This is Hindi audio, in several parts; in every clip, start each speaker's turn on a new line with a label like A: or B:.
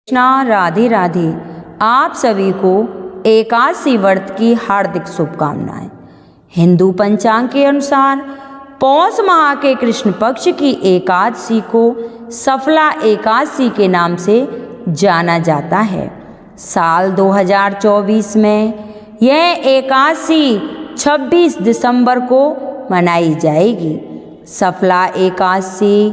A: कृष्णा राधे राधे। आप सभी को एकादशी व्रत की हार्दिक शुभकामनाएं। हिंदू पंचांग के अनुसार पौष माह के कृष्ण पक्ष की एकादशी को सफला एकादशी के नाम से जाना जाता है। साल 2024 में यह एकादशी 26 दिसंबर को मनाई जाएगी। सफला एकादशी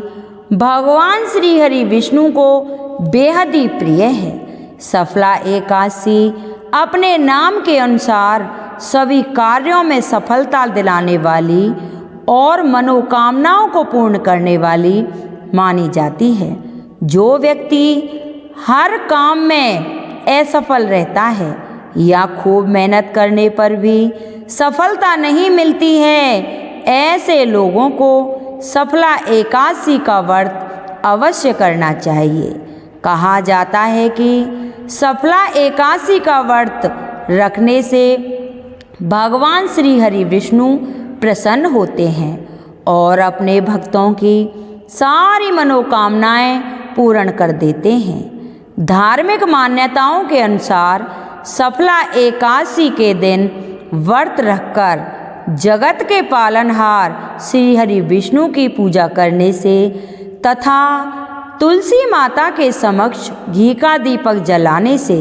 A: भगवान श्री हरि विष्णु को बेहद ही प्रिय है। सफला एकादशी अपने नाम के अनुसार सभी कार्यों में सफलता दिलाने वाली और मनोकामनाओं को पूर्ण करने वाली मानी जाती है। जो व्यक्ति हर काम में असफल रहता है या खूब मेहनत करने पर भी सफलता नहीं मिलती है, ऐसे लोगों को सफला एकादशी का व्रत अवश्य करना चाहिए। कहा जाता है कि सफला एकादशी का व्रत रखने से भगवान श्री हरि विष्णु प्रसन्न होते हैं और अपने भक्तों की सारी मनोकामनाएं पूर्ण कर देते हैं। धार्मिक मान्यताओं के अनुसार सफला एकादशी के दिन व्रत रखकर जगत के पालनहार श्री हरि विष्णु की पूजा करने से तथा तुलसी माता के समक्ष घी का दीपक जलाने से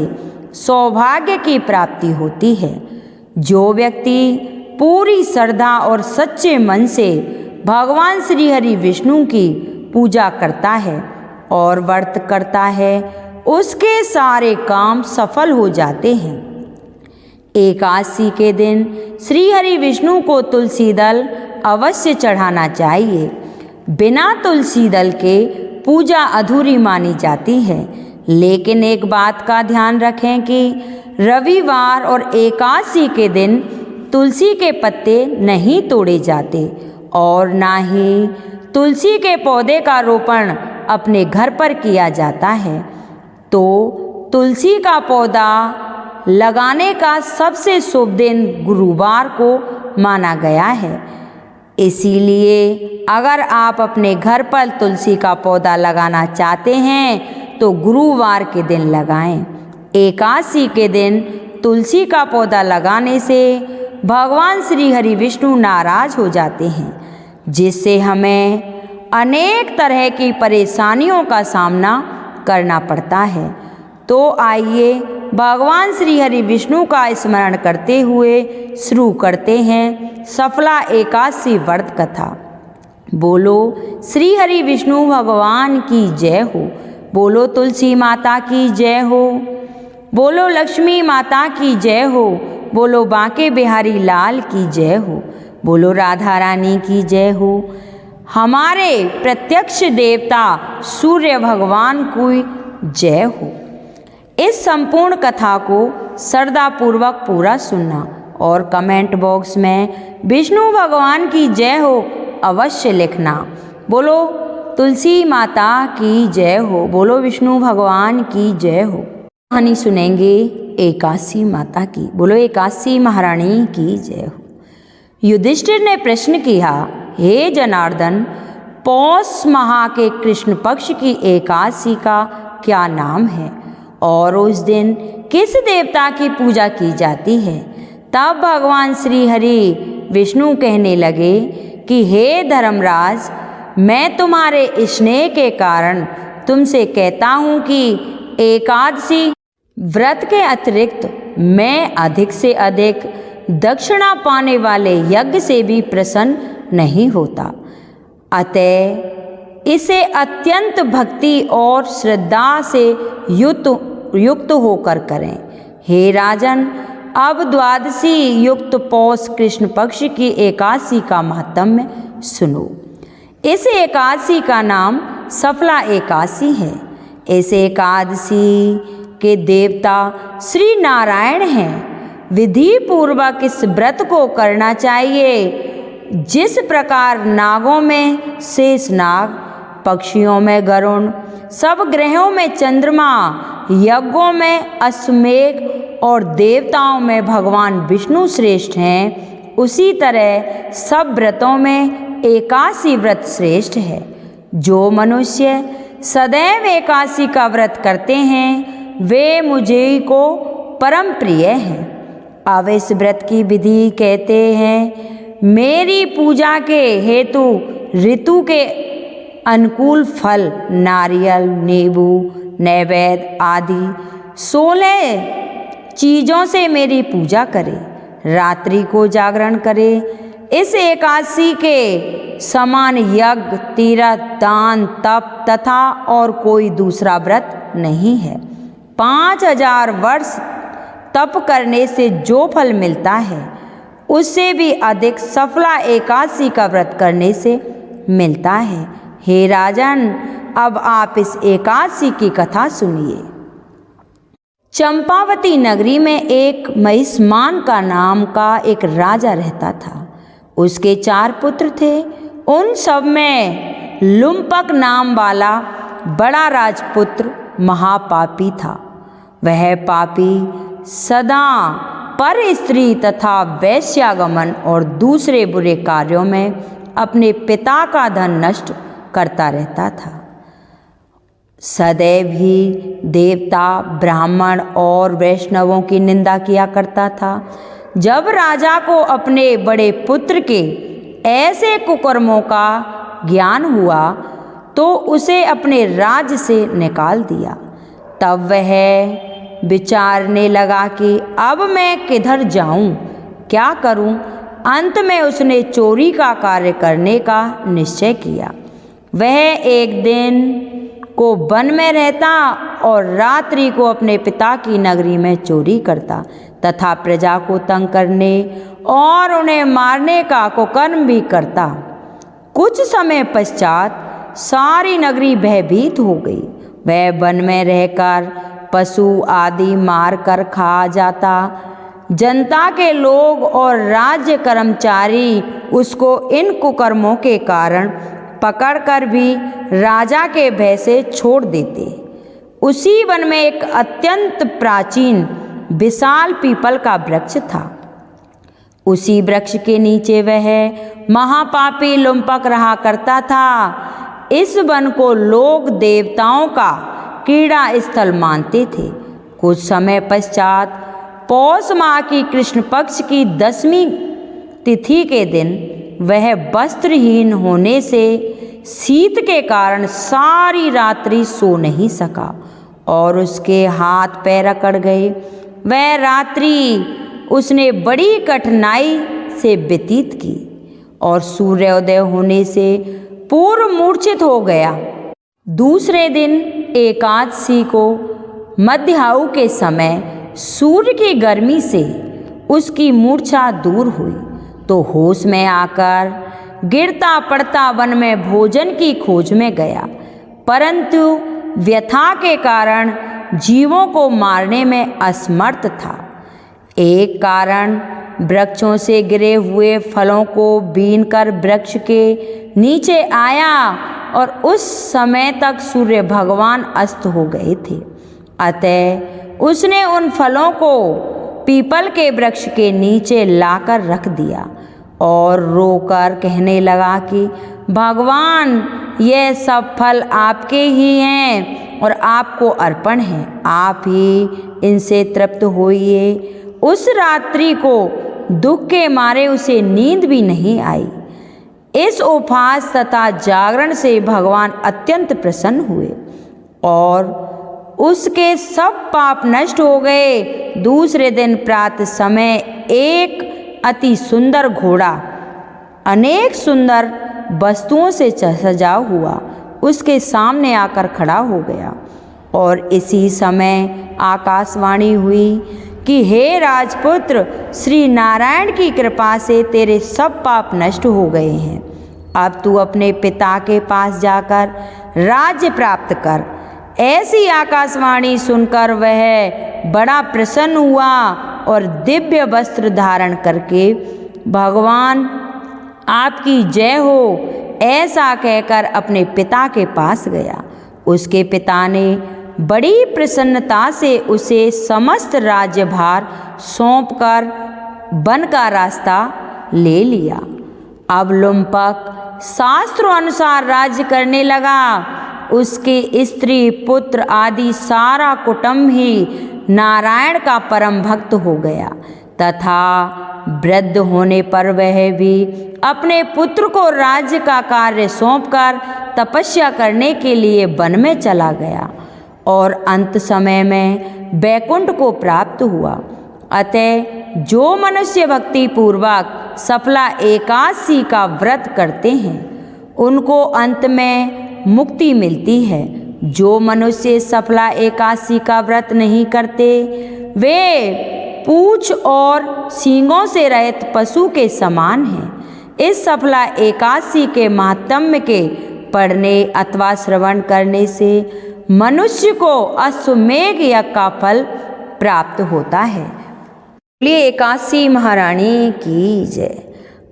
A: सौभाग्य की प्राप्ति होती है। जो व्यक्ति पूरी श्रद्धा और सच्चे मन से भगवान श्री हरि विष्णु की पूजा करता है और व्रत करता है, उसके सारे काम सफल हो जाते हैं। एकादशी के दिन श्री हरि विष्णु को तुलसी दल अवश्य चढ़ाना चाहिए। बिना तुलसी दल के पूजा अधूरी मानी जाती है। लेकिन एक बात का ध्यान रखें कि रविवार और एकादशी के दिन तुलसी के पत्ते नहीं तोड़े जाते और ना ही तुलसी के पौधे का रोपण अपने घर पर किया जाता है। तो तुलसी का पौधा लगाने का सबसे शुभ दिन गुरुवार को माना गया है। इसीलिए अगर आप अपने घर पर तुलसी का पौधा लगाना चाहते हैं तो गुरुवार के दिन लगाएं। एकादशी के दिन तुलसी का पौधा लगाने से भगवान श्री हरि विष्णु नाराज हो जाते हैं, जिससे हमें अनेक तरह की परेशानियों का सामना करना पड़ता है। तो आइए भगवान श्री हरि विष्णु का स्मरण करते हुए शुरू करते हैं सफला एकादशी व्रत कथा। बोलो श्री हरि विष्णु भगवान की जय हो। बोलो तुलसी माता की जय हो। बोलो लक्ष्मी माता की जय हो। बोलो बांके बिहारी लाल की जय हो। बोलो राधा रानी की जय हो। हमारे प्रत्यक्ष देवता सूर्य भगवान की जय हो। इस संपूर्ण कथा को श्रद्धापूर्वक पूरा सुनना और कमेंट बॉक्स में विष्णु भगवान की जय हो अवश्य लिखना। बोलो तुलसी माता की जय हो। बोलो विष्णु भगवान की जय हो। कहानी सुनेंगे एकादशी माता की। बोलो एकादशी महारानी की जय हो। युधिष्ठिर ने प्रश्न किया, हे जनार्दन, पौष माह के कृष्ण पक्ष की एकादशी का क्या नाम है और उस दिन किस देवता की पूजा की जाती है? तब भगवान श्री हरि विष्णु कहने लगे कि हे धर्मराज, मैं तुम्हारे स्नेह के कारण तुमसे कहता हूँ कि एकादशी व्रत के अतिरिक्त मैं अधिक से अधिक दक्षिणा पाने वाले यज्ञ से भी प्रसन्न नहीं होता। अतः इसे अत्यंत भक्ति और श्रद्धा से युक्त होकर करें। हे राजन, अब द्वादशी युक्त पौष कृष्ण पक्ष की एकादशी का महात्म्य सुनो। इस एकादशी का नाम सफला एकादशी है। इस एकादशी के देवता श्री नारायण हैं। विधि पूर्वक इस व्रत को करना चाहिए। जिस प्रकार नागों में शेष नाग, पक्षियों में गरुण, सब ग्रहों में चंद्रमा, यज्ञों में अश्वमेघ और देवताओं में भगवान विष्णु श्रेष्ठ हैं, उसी तरह सब व्रतों में एकादशी व्रत श्रेष्ठ है। जो मनुष्य सदैव एकादशी का व्रत करते हैं वे मुझे को परम प्रिय हैं। अब इस व्रत की विधि कहते हैं, मेरी पूजा के हेतु ऋतु के अनुकूल फल, नारियल, नींबू, नैवेद्य आदि 16 चीज़ों से मेरी पूजा करे, रात्रि को जागरण करे। इस एकादशी के समान यज्ञ, तीर्थ, दान, तप तथा और कोई दूसरा व्रत नहीं है। 5000 वर्ष तप करने से जो फल मिलता है उससे भी अधिक सफला एकादशी का व्रत करने से मिलता है। हे राजन, अब आप इस एकादशी की कथा सुनिए। चंपावती नगरी में एक महिष्मान का नाम का एक राजा रहता था। उसके 4 पुत्र थे। उन सब में लुम्पक नाम वाला बड़ा राजपुत्र महापापी था। वह पापी सदा पर स्त्री तथा वैश्यागमन और दूसरे बुरे कार्यों में अपने पिता का धन नष्ट करता रहता था। सदैव ही देवता, ब्राह्मण और वैष्णवों की निंदा किया करता था। जब राजा को अपने बड़े पुत्र के ऐसे कुकर्मों का ज्ञान हुआ तो उसे अपने राज्य से निकाल दिया। तब वह विचारने लगा कि अब मैं किधर जाऊं, क्या करूं। अंत में उसने चोरी का कार्य करने का निश्चय किया। वह एक दिन को वन में रहता और रात्रि को अपने पिता की नगरी में चोरी करता तथा प्रजा को तंग करने और उन्हें मारने का कुकर्म भी करता। कुछ समय पश्चात सारी नगरी भयभीत हो गई। वह वन में रहकर पशु आदि मार कर खा जाता। जनता के लोग और राज्य कर्मचारी उसको इन कुकर्मों के कारण पकड़कर भी राजा के भय से छोड़ देते। उसी वन में एक अत्यंत प्राचीन विशाल पीपल का वृक्ष था। उसी वृक्ष के नीचे वह महापापी लुम्पक रहा करता था। इस वन को लोग देवताओं का क्रीड़ा स्थल मानते थे। कुछ समय पश्चात पौष माह की कृष्ण पक्ष की 10वीं तिथि के दिन वह वस्त्रहीन होने से शीत के कारण सारी रात्रि सो नहीं सका और उसके हाथ पैर अकड़ गए। वह रात्रि उसने बड़ी कठिनाई से व्यतीत की और सूर्योदय होने से पूर्व मूर्छित हो गया। दूसरे दिन एकादशी को मध्याह्न के समय सूर्य की गर्मी से उसकी मूर्छा दूर हुई तो होश में आकर गिरता पड़ता वन में भोजन की खोज में गया, परंतु व्यथा के कारण जीवों को मारने में असमर्थ था। एक कारण वृक्षों से गिरे हुए फलों को बीनकर वृक्ष के नीचे आया और उस समय तक सूर्य भगवान अस्त हो गए थे। अतः उसने उन फलों को पीपल के वृक्ष के नीचे लाकर रख दिया और रोकर कहने लगा कि भगवान, यह सब फल आपके ही हैं और आपको अर्पण हैं, आप ही इनसे तृप्त होइए। उस रात्रि को दुख के मारे उसे नींद भी नहीं आई। इस उपवास तथा जागरण से भगवान अत्यंत प्रसन्न हुए और उसके सब पाप नष्ट हो गए। दूसरे दिन प्रातः समय एक अति सुंदर घोड़ा अनेक सुंदर वस्तुओं से सजा हुआ उसके सामने आकर खड़ा हो गया और इसी समय आकाशवाणी हुई कि हे राजपुत्र, श्री नारायण की कृपा से तेरे सब पाप नष्ट हो गए हैं। अब तू अपने पिता के पास जाकर राज्य प्राप्त कर। ऐसी आकाशवाणी सुनकर वह बड़ा प्रसन्न हुआ और दिव्य वस्त्र धारण करके भगवान आपकी जय हो ऐसा कहकर अपने पिता के पास गया। उसके पिता ने बड़ी प्रसन्नता से उसे समस्त राज्यभार सौंपकर वन का रास्ता ले लिया। अब लुम्पक शास्त्रों अनुसार राज्य करने लगा। उसके स्त्री पुत्र आदि सारा कुटुंब ही नारायण का परम भक्त हो गया तथा वृद्ध होने पर वह भी अपने पुत्र को राज्य का कार्य सौंपकर तपस्या करने के लिए वन में चला गया और अंत समय में वैकुंठ को प्राप्त हुआ। अतः जो मनुष्य भक्ति पूर्वक सफला एकादशी का व्रत करते हैं उनको अंत में मुक्ति मिलती है। जो मनुष्य सफला एकादशी का व्रत नहीं करते वे पूंछ और सींगों से रहित पशु के समान हैं। इस सफला एकादशी के महात्म्य के पढ़ने अथवा श्रवण करने से मनुष्य को अश्वमेघ यज्ञ का फल प्राप्त होता है। बोलिए एकादशी महारानी की जय।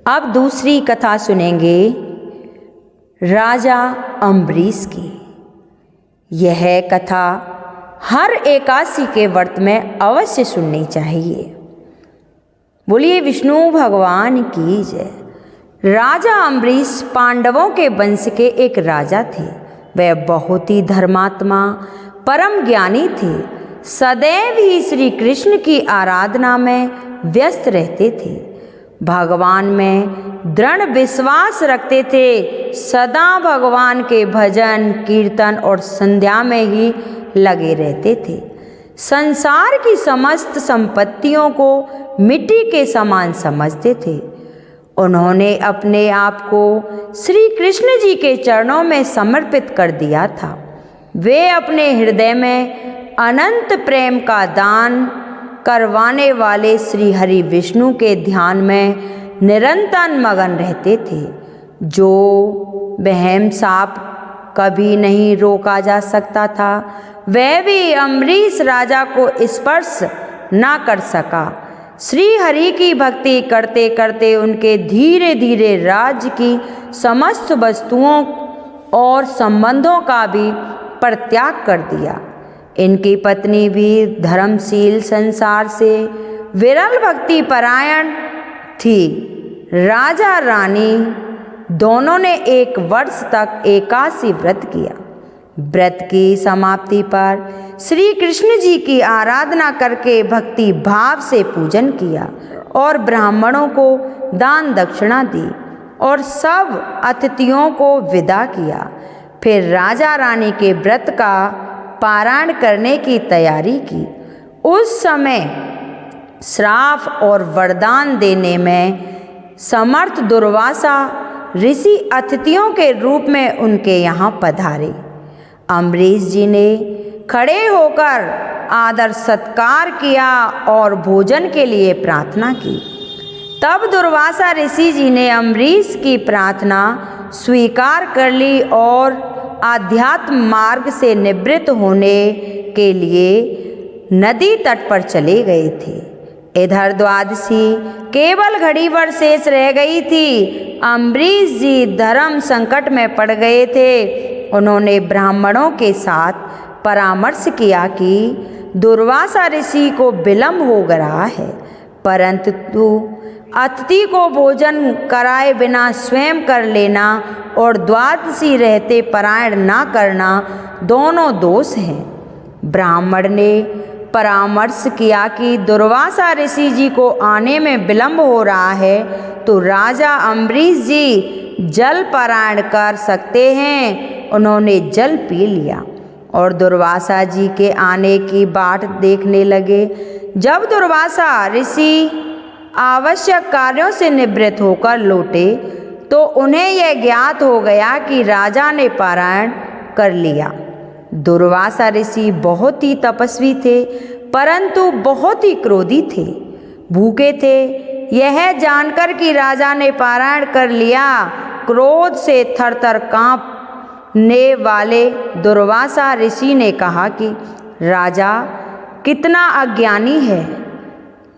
A: अब दूसरी कथा सुनेंगे राजा अम्बरीश की। यह कथा हर एकादशी के व्रत में अवश्य सुननी चाहिए। बोलिए विष्णु भगवान की जय। राजा अम्बरीश पांडवों के वंश के एक राजा थे। वह बहुत ही धर्मात्मा परम ज्ञानी थे। सदैव ही श्री कृष्ण की आराधना में व्यस्त रहते थे। भगवान में दृढ़ विश्वास रखते थे। सदा भगवान के भजन कीर्तन और संध्या में ही लगे रहते थे। संसार की समस्त संपत्तियों को मिट्टी के समान समझते थे। उन्होंने अपने आप को श्री कृष्ण जी के चरणों में समर्पित कर दिया था। वे अपने हृदय में अनंत प्रेम का दान करवाने वाले श्री हरि विष्णु के ध्यान में निरंतर मगन रहते थे। जो वहम साप कभी नहीं रोका जा सकता था वह भी अम्बरीश राजा को स्पर्श ना कर सका। श्री हरि की भक्ति करते करते उनके धीरे धीरे राज्य की समस्त वस्तुओं और संबंधों का भी परित्याग कर दिया। इनकी पत्नी भी धर्मशील संसार से विरल भक्ति परायण थी। राजा रानी दोनों ने 1 वर्ष तक एकादशी व्रत किया। व्रत की समाप्ति पर श्री कृष्ण जी की आराधना करके भक्ति भाव से पूजन किया और ब्राह्मणों को दान दक्षिणा दी और सब अतिथियों को विदा किया। फिर राजा रानी के व्रत का पारायण करने की तैयारी की। उस समय श्राप और वरदान देने में समर्थ दुर्वासा ऋषि अतिथियों के रूप में उनके यहाँ पधारे। अम्बरीश जी ने खड़े होकर आदर सत्कार किया और भोजन के लिए प्रार्थना की। तब दुर्वासा ऋषि जी ने अम्बरीश की प्रार्थना स्वीकार कर ली और आध्यात्म मार्ग से निवृत्त होने के लिए नदी तट पर चले गए थे। इधर द्वादशी केवल घड़ी भर शेष रह गई थी। अम्बरीश जी धर्म संकट में पड़ गए थे। उन्होंने ब्राह्मणों के साथ परामर्श किया कि दुर्वासा ऋषि को विलंब हो रहा है, परंतु अतिथि को भोजन कराए बिना स्वयं कर लेना और द्वादशी रहते पारायण ना करना दोनों दोष हैं। ब्राह्मण ने परामर्श किया कि दुर्वासा ऋषि जी को आने में विलंब हो रहा है तो राजा अम्बरीश जी जल पारायण कर सकते हैं। उन्होंने जल पी लिया और दुर्वासा जी के आने की बाट देखने लगे। जब दुर्वासा ऋषि आवश्यक कार्यों से निवृत्त होकर लौटे तो उन्हें यह ज्ञात हो गया कि राजा ने पारायण कर लिया। दुर्वासा ऋषि बहुत ही तपस्वी थे, परंतु बहुत ही क्रोधी थे, भूखे थे। यह जानकर कि राजा ने पारायण कर लिया, क्रोध से थरथर कांपने वाले दुर्वासा ऋषि ने कहा कि राजा कितना अज्ञानी है,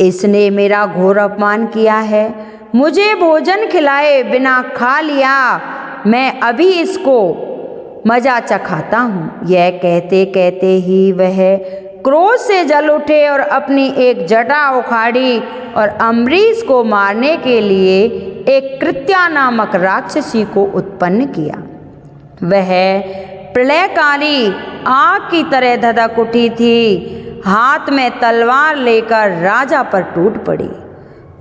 A: इसने मेरा घोर अपमान किया है। मुझे भोजन खिलाए बिना खा लिया, मैं अभी इसको मजा चखाता हूँ। यह कहते कहते ही वह क्रोध से जल उठे और अपनी एक जटा उखाड़ी और अम्बरीश को मारने के लिए एक कृत्या नामक राक्षसी को उत्पन्न किया। वह प्रलयकारी आग की तरह धधक उठी थी। हाथ में तलवार लेकर राजा पर टूट पड़ी।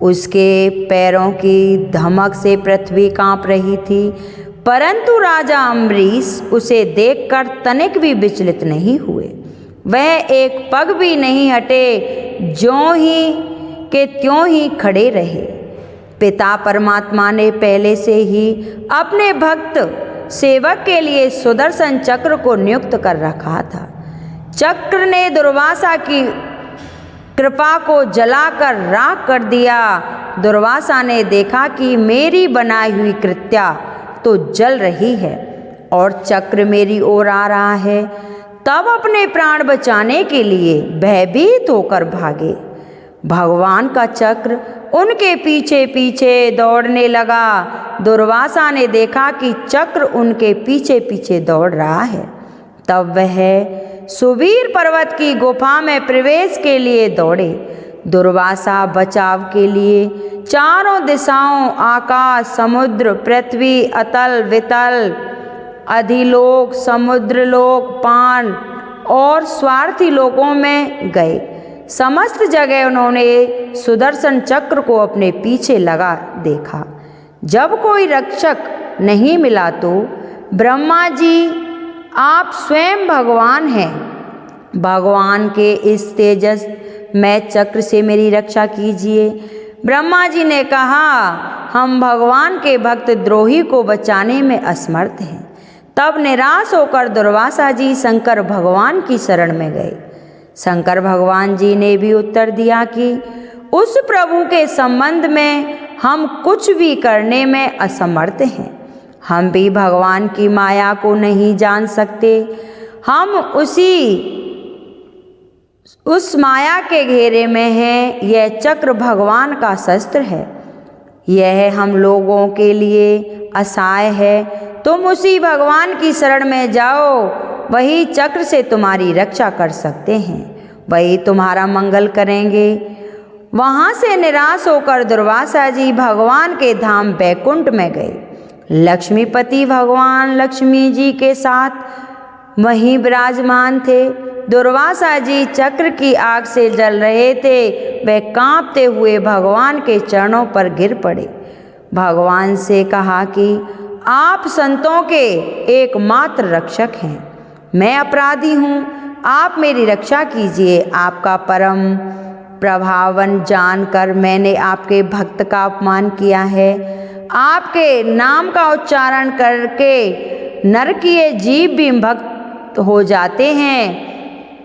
A: उसके पैरों की धमक से पृथ्वी कांप रही थी, परंतु राजा अम्बरीश उसे देखकर तनिक भी विचलित नहीं हुए। वह एक पग भी नहीं हटे, ज्यों ही के त्यों ही खड़े रहे। पिता परमात्मा ने पहले से ही अपने भक्त सेवक के लिए सुदर्शन चक्र को नियुक्त कर रखा था। चक्र ने दुर्वासा की कृपा को जलाकर राख कर दिया। दुर्वासा ने देखा कि मेरी बनाई हुई कृत्या तो जल रही है और चक्र मेरी ओर आ रहा है। तब अपने प्राण बचाने के लिए भयभीत होकर भागे। भगवान का चक्र उनके पीछे पीछे दौड़ने लगा। दुर्वासा ने देखा कि चक्र उनके पीछे पीछे दौड़ रहा है। तब वह सुवीर पर्वत की गुफा में प्रवेश के लिए दौड़े। दुर्वासा बचाव के लिए चारों दिशाओं, आकाश, समुद्र, पृथ्वी, अतल वितल, अधिलोक, समुद्रलोक, पान और स्वार्थी लोकों में गए। समस्त जगह उन्होंने सुदर्शन चक्र को अपने पीछे लगा देखा। जब कोई रक्षक नहीं मिला तो ब्रह्मा जी, आप स्वयं भगवान हैं, भगवान के इस तेजस में चक्र से मेरी रक्षा कीजिए। ब्रह्मा जी ने कहा, हम भगवान के भक्त द्रोही को बचाने में असमर्थ हैं। तब निराश होकर दुर्वासा जी शंकर भगवान की शरण में गए। शंकर भगवान जी ने भी उत्तर दिया कि उस प्रभु के संबंध में हम कुछ भी करने में असमर्थ हैं। हम भी भगवान की माया को नहीं जान सकते। हम उस माया के घेरे में हैं। यह चक्र भगवान का शस्त्र है। यह हम लोगों के लिए असहाय है। तुम उसी भगवान की शरण में जाओ, वही चक्र से तुम्हारी रक्षा कर सकते हैं, वही तुम्हारा मंगल करेंगे। वहाँ से निराश होकर दुर्वासा जी भगवान के धाम बैकुंठ में गए। लक्ष्मीपति भगवान लक्ष्मी जी के साथ वहीं विराजमान थे। दुर्वासा जी चक्र की आग से जल रहे थे। वे कांपते हुए भगवान के चरणों पर गिर पड़े। भगवान से कहा कि आप संतों के एकमात्र रक्षक हैं। मैं अपराधी हूँ, आप मेरी रक्षा कीजिए। आपका परम प्रभावन जानकर मैंने आपके भक्त का अपमान किया है। आपके नाम का उच्चारण करके नरकीय जीव भी भक्त हो जाते हैं।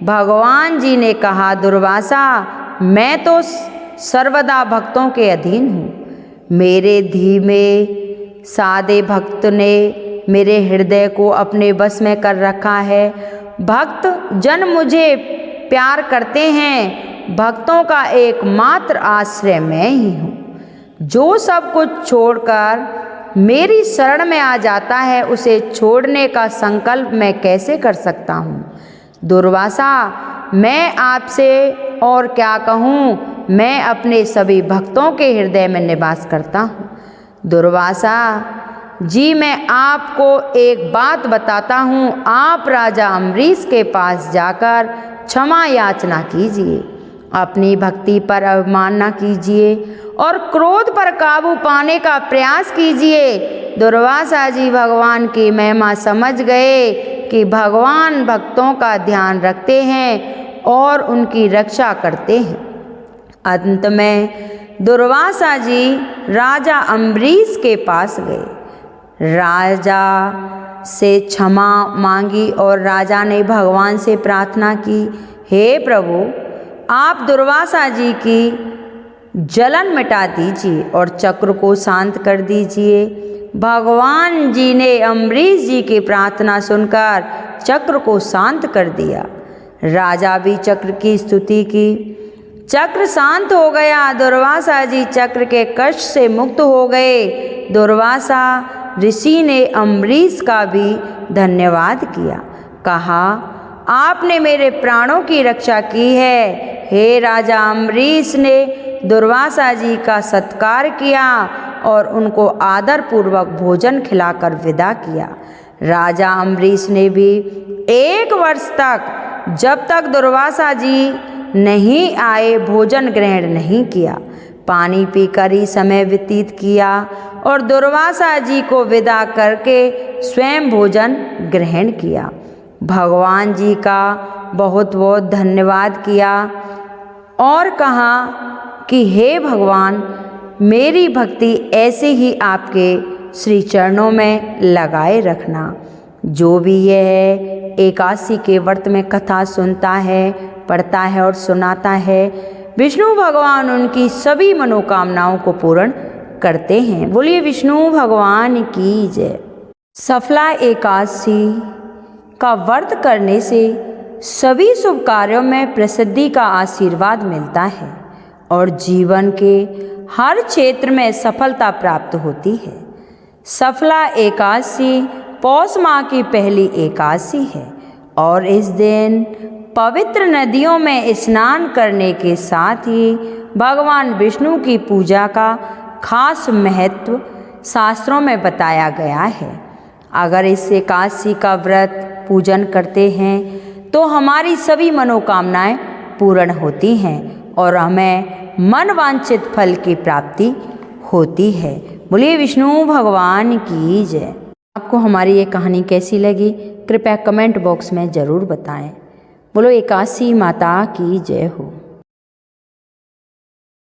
A: भगवान जी ने कहा, दुर्वासा, मैं तो सर्वदा भक्तों के अधीन हूँ। मेरे धीमे सादे भक्त ने मेरे हृदय को अपने बस में कर रखा है। भक्त जन मुझे प्यार करते हैं। भक्तों का एकमात्र आश्रय मैं ही हूँ। जो सब कुछ छोड़कर मेरी शरण में आ जाता है, उसे छोड़ने का संकल्प मैं कैसे कर सकता हूँ? दुर्वासा, मैं आपसे और क्या कहूँ? मैं अपने सभी भक्तों के हृदय में निवास करता हूँ। दुर्वासा जी, मैं आपको एक बात बताता हूँ। आप राजा अम्बरीश के पास जाकर क्षमा याचना कीजिए। अपनी भक्ति पर अवमानना कीजिए और क्रोध पर काबू पाने का प्रयास कीजिए। दुर्वासा जी भगवान की महिमा समझ गए कि भगवान भक्तों का ध्यान रखते हैं और उनकी रक्षा करते हैं। अंत में दुर्वासा जी राजा अम्बरीश के पास गए। राजा से क्षमा मांगी और राजा ने भगवान से प्रार्थना की, हे प्रभु, आप दुर्वासा जी की जलन मिटा दीजिए और चक्र को शांत कर दीजिए। भगवान जी ने अम्बरीश जी की प्रार्थना सुनकर चक्र को शांत कर दिया। राजा भी चक्र की स्तुति की। चक्र शांत हो गया। दुर्वासा जी चक्र के कष्ट से मुक्त हो गए। दुर्वासा ऋषि ने अम्बरीश का भी धन्यवाद किया। कहा, आपने मेरे प्राणों की रक्षा की है। हे राजा अम्बरीश ने दुर्वासा जी का सत्कार किया और उनको आदर पूर्वक भोजन खिलाकर विदा किया। राजा अम्बरीश ने भी 1 वर्ष तक, जब तक दुर्वासा जी नहीं आए, भोजन ग्रहण नहीं किया। पानी पीकर ही समय व्यतीत किया और दुर्वासा जी को विदा करके स्वयं भोजन ग्रहण किया। भगवान जी का बहुत बहुत धन्यवाद किया और कहा कि हे भगवान, मेरी भक्ति ऐसे ही आपके श्री चरणों में लगाए रखना। जो भी यह एकादशी के व्रत में कथा सुनता है, पढ़ता है और सुनाता है, विष्णु भगवान उनकी सभी मनोकामनाओं को पूर्ण करते हैं। बोलिए विष्णु भगवान की जय। सफला एकादशी का व्रत करने से सभी शुभ कार्यों में प्रसिद्धि का आशीर्वाद मिलता है और जीवन के हर क्षेत्र में सफलता प्राप्त होती है। सफला एकादशी पौष माह की पहली एकादशी है और इस दिन पवित्र नदियों में स्नान करने के साथ ही भगवान विष्णु की पूजा का खास महत्व शास्त्रों में बताया गया है। अगर इस एकादशी का व्रत पूजन करते हैं तो हमारी सभी मनोकामनाएं पूर्ण होती हैं और हमें मनवांछित फल की प्राप्ति होती है। बोलिए विष्णु भगवान की जय। आपको हमारी ये कहानी कैसी लगी कृपया कमेंट बॉक्स में ज़रूर बताएं। बोलो एकादशी माता की जय हो।